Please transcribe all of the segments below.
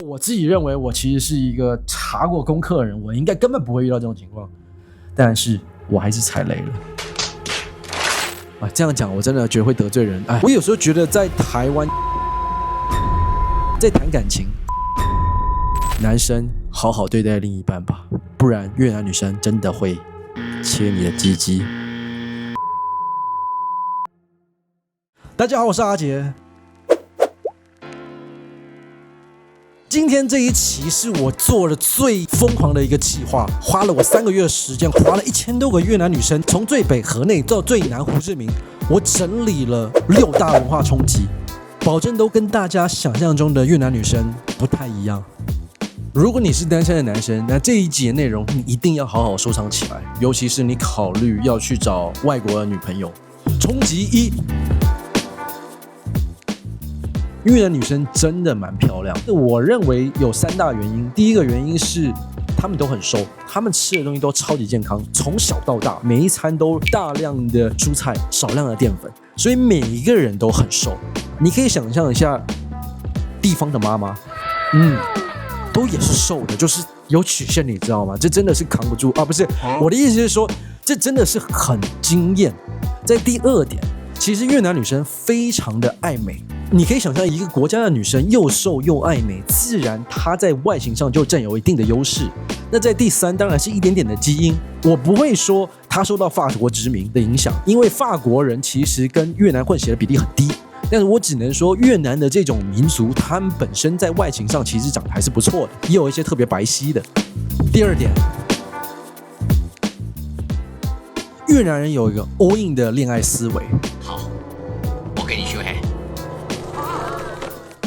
我自己认为我其实是一个查过功课的人，我应该根本不会遇到这种情况，但是我还是踩雷了。这样讲我真的觉得会得罪人。我有时候觉得在台湾，在谈感情，男生好好对待另一半吧，不然越南女生真的会切你的鸡鸡。大家好，我是阿杰。今天这一期是我做的最疯狂的一个计划，花了我3个月的时间，花了1000多个越南女生，从最北河内到最南胡志明，我整理了6大文化冲击，保证都跟大家想象中的越南女生不太一样。如果你是单身的男生，那这一集的内容你一定要好好收藏起来，尤其是你考虑要去找外国的女朋友。冲击1，越南女生真的蛮漂亮，我认为有3大原因。第一个原因是她们都很瘦，她们吃的东西都超级健康，从小到大每一餐都大量的蔬菜，少量的淀粉，所以每一个人都很瘦。你可以想象一下地方的妈妈，都也是瘦的，就是有曲线，你知道吗？这真的是扛不住啊！不是，我的意思是说，这真的是很惊艳。在第2点，其实越南女生非常的爱美。你可以想象一个国家的女生又瘦又爱美，自然她在外形上就占有一定的优势。那在第3，当然是一点点的基因。我不会说她受到法国殖民的影响，因为法国人其实跟越南混血的比例很低。但是我只能说，越南的这种民族，他们本身在外形上其实长得还是不错的，也有一些特别白皙的。第2点，越南人有一个 all in 的恋爱思维。好，我给你学。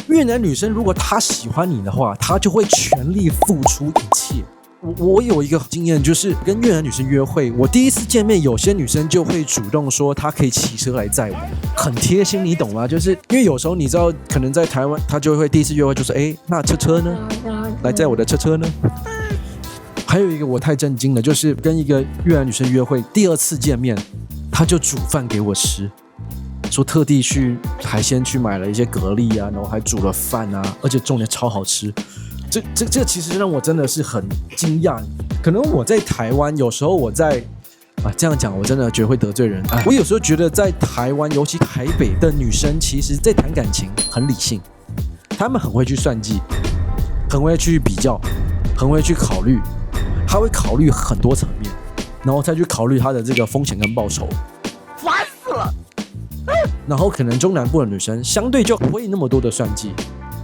越南女生如果她喜欢你的话，她就会全力付出一切。我有一个经验，就是跟越南女生约会，我第一次见面，有些女生就会主动说她可以骑车来载我，很贴心，你懂吗？就是因为有时候你知道，可能在台湾，她就会第一次约会就说，那车呢？来载我的车呢？还有一个我太震惊了，就是跟一个越南女生约会，第2次见面，她就煮饭给我吃。说特地去海鲜去买了一些蛤蜊啊，然后还煮了饭啊，而且重点超好吃。这其实让我真的是很惊讶。可能我在台湾有时候我在这样讲我真的觉得会得罪人。我有时候觉得在台湾，尤其台北的女生，其实在谈感情很理性，她们很会去算计，很会去比较，很会去考虑，她会考虑很多层面，然后再去考虑她的这个风险跟报酬。烦死了！然后可能中南部的女生相对就不会那么多的算计，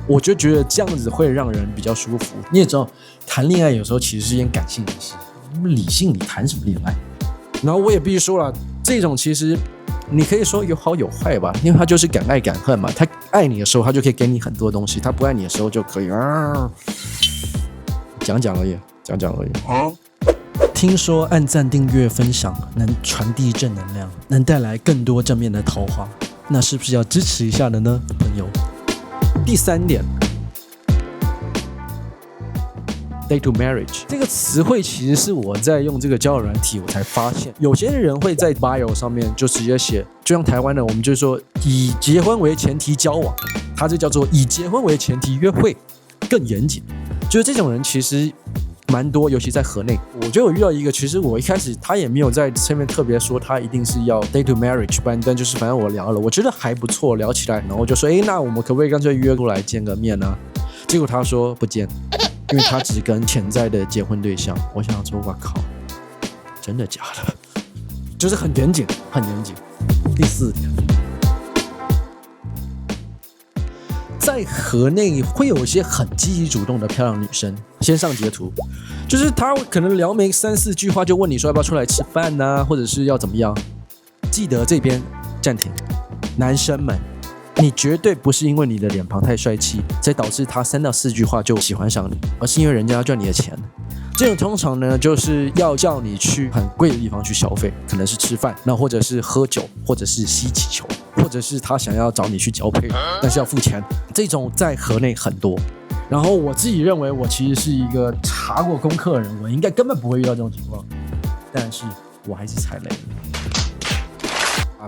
我就觉得这样子会让人比较舒服。你也知道，谈恋爱有时候其实是一件感性的事，理性你谈什么恋爱？然后我也必须说了，这种其实你可以说有好有坏吧，因为他就是敢爱敢恨嘛。他爱你的时候，他就可以给你很多东西；他不爱你的时候，就可以讲讲而已。听说按赞、订阅、分享能传递正能量，能带来更多正面的桃花，那是不是要支持一下的呢，朋友？第3点 ，date to marriage 这个词汇其实是我在用这个交友软体我才发现，有些人会在 bio 上面就直接写，就像台湾的我们就说以结婚为前提交往，它这叫做以结婚为前提约会，更严谨。就是这种人其实蛮多，尤其在河内，我就有遇到一个，其实我一开始他也没有在上面特别说他一定是要 date to marriage， 但就是反正我聊了，我觉得还不错，聊起来，然后就说，那我们可不可以干脆约过来见个面呢？结果他说不见，因为他只跟潜在的结婚对象。我想说，我靠，真的假的？就是很严谨，很严谨。第4点。在河内会有一些很积极主动的漂亮女生，先上截图，就是她可能聊没3、4句话就问你说要不要出来吃饭啊，或者是要怎么样。记得这边暂停，男生们，你绝对不是因为你的脸庞太帅气，才导致他3到4句话就喜欢上你，而是因为人家要赚你的钱。这种通常呢，就是要叫你去很贵的地方去消费，可能是吃饭，那或者是喝酒，或者是吸气球，或者是他想要找你去交配，但是要付钱。这种在河内很多。然后我自己认为我其实是一个查过功课的人，我应该根本不会遇到这种情况，但是我还是踩雷了。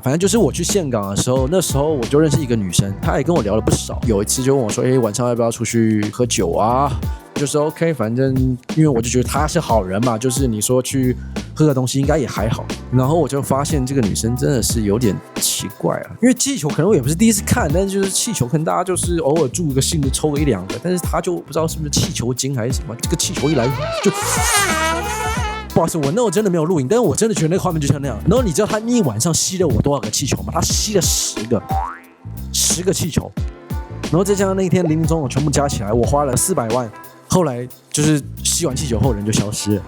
反正就是我去岘港的时候，那时候我就认识一个女生，她也跟我聊了不少。有一次就问我说：“晚上要不要出去喝酒啊？”就是 OK， 反正因为我就觉得她是好人嘛，就是你说去喝个东西应该也还好。然后我就发现这个女生真的是有点奇怪啊，因为气球可能我也不是第一次看，但是就是气球可能大家就是偶尔助个兴的抽个1-2个，但是她就不知道是不是气球精还是什么，这个气球一来就。不好意思，我那我真的没有录影，但是我真的觉得那个画面就像那样。然后你知道他那一晚上吸了我多少个气球吗？他吸了10个气球，然后再加上那一天零零总总全部加起来，我花了400万。后来就是吸完气球后人就消失了，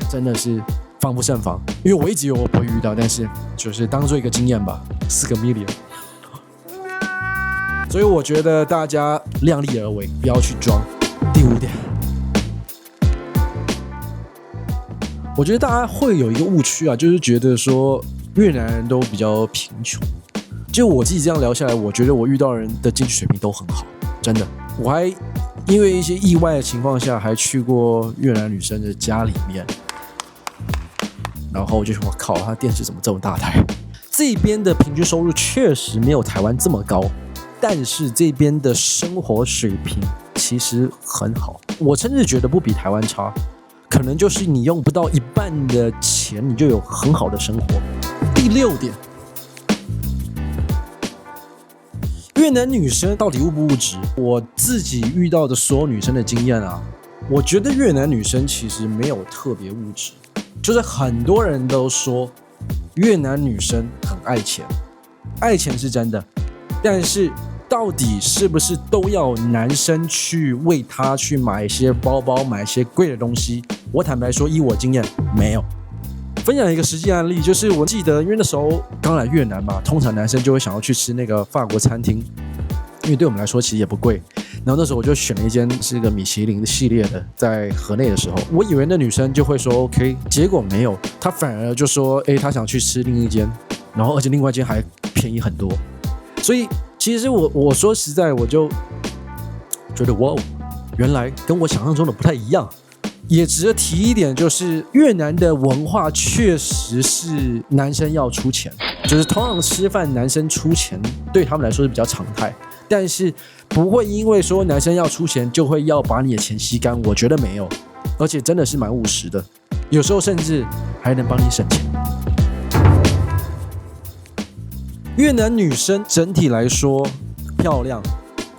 真的是防不胜防。因为我一直以为我不会遇到，但是就是当做一个经验吧，4个 million。所以我觉得大家量力而为，不要去装。第5点。我觉得大家会有一个误区啊，就是觉得说越南人都比较贫穷。就我自己这样聊下来，我觉得我遇到的人的经济水平都很好，真的。我还因为一些意外的情况下，还去过越南女生的家里面，然后我就说：“我靠，她电视怎么这么大台？”这边的平均收入确实没有台湾这么高，但是这边的生活水平其实很好，我甚至觉得不比台湾差。可能就是你用不到1半的钱，你就有很好的生活。第6点，越南女生到底物不物质？我自己遇到的所有女生的经验啊，我觉得越南女生其实没有特别物质，就是很多人都说越南女生很爱钱，爱钱是真的，但是到底是不是都要男生去为她去买一些包包，买一些贵的东西？我坦白说，依我经验，没有。分享一个实际案例，就是我记得，因为那时候刚来越南嘛，通常男生就会想要去吃那个法国餐厅，因为对我们来说其实也不贵。然后那时候我就选了一间是一个米其林的系列的，在河内的时候，我以为那女生就会说 OK， 结果没有，她反而就说，她想去吃另一间，然后而且另外一间还便宜很多。所以其实我说实在，我就觉得哇，原来跟我想象中的不太一样。也值得提一点，就是越南的文化确实是男生要出钱，就是通常吃饭男生出钱对他们来说是比较常态，但是不会因为说男生要出钱就会要把你的钱吸干，我觉得没有，而且真的是蛮务实的，有时候甚至还能帮你省钱。越南女生整体来说漂亮，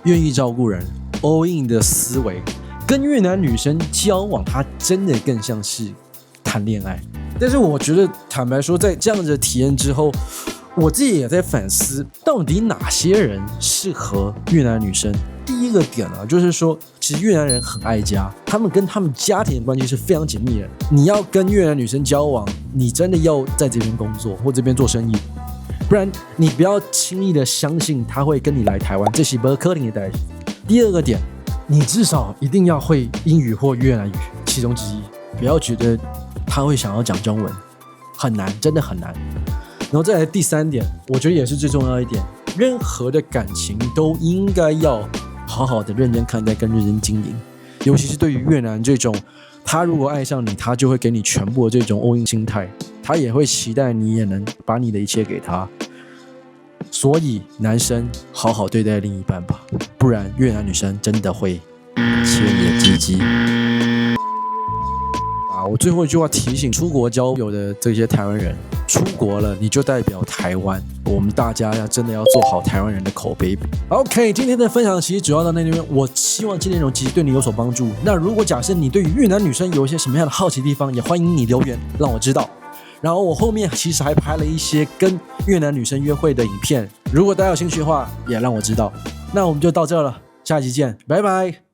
愿意照顾人 ，all in 的思维。跟越南女生交往，她真的更像是谈恋爱。但是我觉得，坦白说，在这样的体验之后，我自己也在反思，到底哪些人适合越南女生。第一个点啊，就是说，其实越南人很爱家，他们跟他们家庭的关系是非常紧密的。你要跟越南女生交往，你真的要在这边工作或这边做生意，不然你不要轻易的相信他会跟你来台湾，这是不可能的代志。第二个点。你至少一定要会英语或越南语其中之一，不要觉得他会想要讲中文，很难，真的很难。然后再来第3点，我觉得也是最重要一点，任何的感情都应该要好好的认真看待跟认真经营，尤其是对于越南这种，他如果爱上你，他就会给你全部的这种 all in 心态，他也会期待你也能把你的一切给他。所以男生好好对待另一半吧，不然越南女生真的会切你的鸡鸡。我最后一句话提醒出国交友的这些台湾人，出国了你就代表台湾，我们大家真的要做好台湾人的口碑。OK， 今天的分享其实主要到那边，我希望这内容其实对你有所帮助。那如果假设你对于越南女生有一些什么样的好奇地方，也欢迎你留言让我知道。然后我后面其实还拍了一些跟越南女生约会的影片，如果大家有兴趣的话，也让我知道。那我们就到这了，下期见，拜拜。